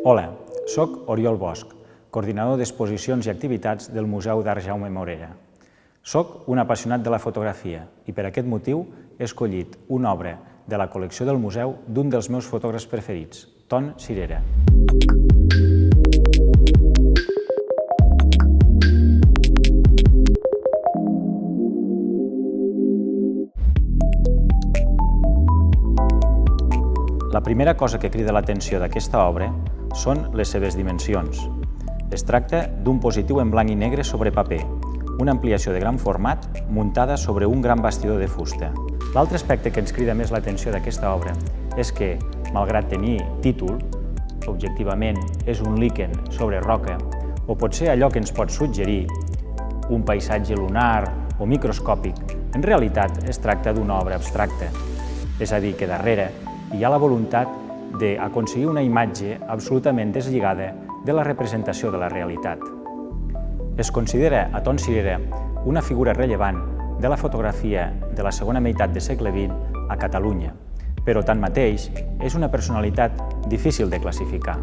Hola, soc Oriol Bosch, coordinador d'exposicions i activitats del Museu d'Art Jaume Morera. Soc un apassionat de la fotografia i per aquest motiu he escollit una obra de la col·lecció del museu d'un dels meus fotògrafs preferits, Ton Cirera. La primera cosa que crida l'atenció d'aquesta obra són les seves dimensions. Es tracta d'un positiu en blanc i negre sobre paper, una ampliació de gran format muntada sobre un gran bastidor de fusta. L'altre aspecte que ens crida més l'atenció d'aquesta obra és que, malgrat tenir títol, objectivament és un líquen sobre roca, o potser allò que ens pot suggerir, un paisatge lunar o microscòpic, en realitat es tracta d'una obra abstracta. És a dir, que darrere hi ha la voluntat d'aconseguir una imatge absolutament deslligada de la representació de la realitat. Es considera a Ton Cirera una figura rellevant de la fotografia de la segona meitat del segle XX a Catalunya, però tanmateix és una personalitat difícil de classificar.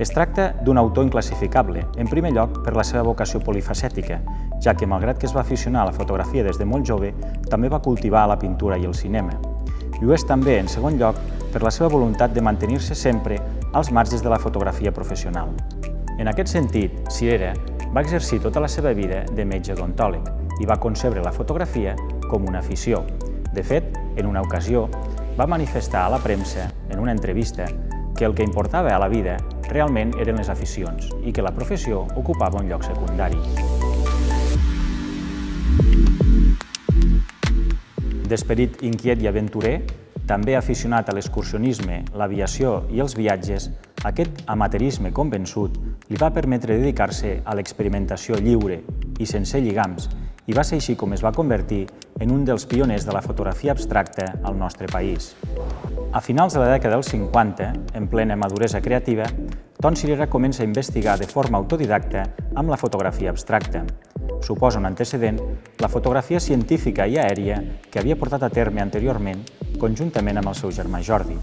Es tracta d'un autor inclassificable, en primer lloc per la seva vocació polifacètica, ja que malgrat que es va aficionar a la fotografia des de molt jove, també va cultivar la pintura i el cinema. I ho és també, en segon lloc, per la seva voluntat de mantenir-se sempre als marges de la fotografia professional. En aquest sentit, Cirera va exercir tota la seva vida de metge odontòleg i va concebre la fotografia com una afició. De fet, en una ocasió, va manifestar a la premsa, en una entrevista, que el que importava a la vida realment eren les aficions i que la professió ocupava un lloc secundari. D'esperit inquiet i aventurer, també aficionat a l'excursionisme, l'aviació i els viatges, aquest amateurisme convençut li va permetre dedicar-se a l'experimentació lliure i sense lligams i va ser així com es va convertir en un dels pioners de la fotografia abstracta al nostre país. A finals de la dècada dels 50, en plena maduresa creativa, Ton Cirera comença a investigar de forma autodidacta amb la fotografia abstracta. Suposa un antecedent la fotografia científica i aèria que havia portat a terme anteriorment conjuntament amb el seu germà Jordi.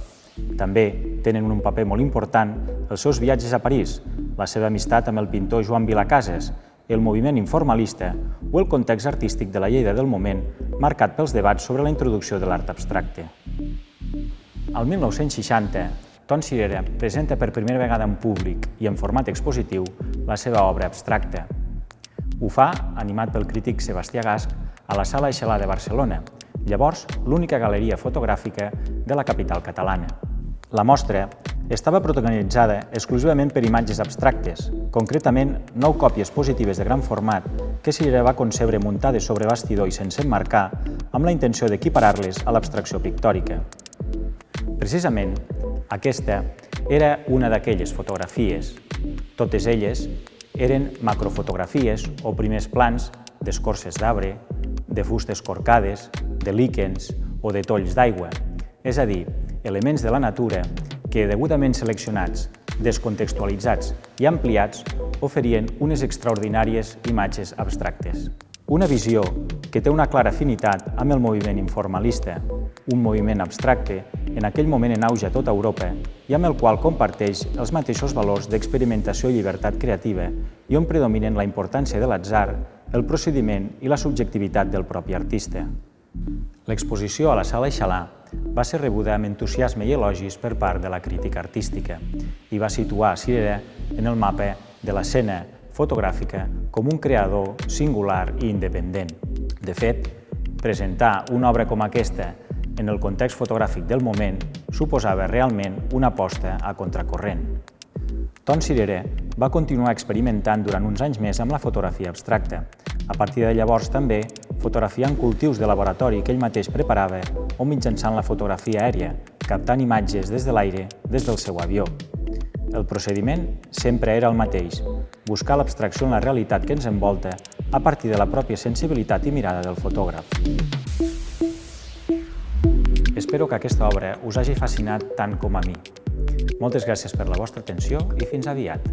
També tenen un paper molt important els seus viatges a París, la seva amistat amb el pintor Joan Vilacases, el moviment informalista o el context artístic de la Lleida del moment marcat pels debats sobre la introducció de l'art abstracte. Al 1960, Ton Cirera presenta per primera vegada en públic i en format expositiu la seva obra abstracta. Ho fa, animat pel crític Sebastià Gasch, a la Sala Aixalà de Barcelona, llavors l'única galeria fotogràfica de la capital catalana. La mostra estava protagonitzada exclusivament per imatges abstractes, concretament 9 còpies positives de gran format que Cirera va concebre muntades sobre bastidor i sense emmarcar amb la intenció d'equiparar-les a l'abstracció pictòrica. Precisament, aquesta era una d'aquelles fotografies. Totes elles eren macrofotografies o primers plans d'escorces d'arbre, de fustes corcades, de líquens o de tolls d'aigua, és a dir, elements de la natura que, degudament seleccionats, descontextualitzats i ampliats, oferien unes extraordinàries imatges abstractes. Una visió que té una clara afinitat amb el moviment informalista, un moviment abstracte en aquell moment en auge a tota Europa i amb el qual comparteix els mateixos valors d'experimentació i llibertat creativa i on predominen la importància de l'atzar, el procediment i la subjectivitat del propi artista. L'exposició a la Sala Aixalà va ser rebuda amb entusiasme i elogis per part de la crítica artística i va situar Cirera en el mapa de l'escena fotogràfica com un creador singular i independent. De fet, presentar una obra com aquesta en el context fotogràfic del moment suposava realment una aposta a contracorrent. Ton Cirera va continuar experimentant durant uns anys més amb la fotografia abstracta. A partir de llavors també fotografiant cultius de laboratori que ell mateix preparava o mitjançant la fotografia aèria, captant imatges des de l'aire des del seu avió. El procediment sempre era el mateix, buscar l'abstracció en la realitat que ens envolta a partir de la pròpia sensibilitat i mirada del fotògraf. Espero que aquesta obra us hagi fascinat tant com a mi. Moltes gràcies per la vostra atenció i fins aviat.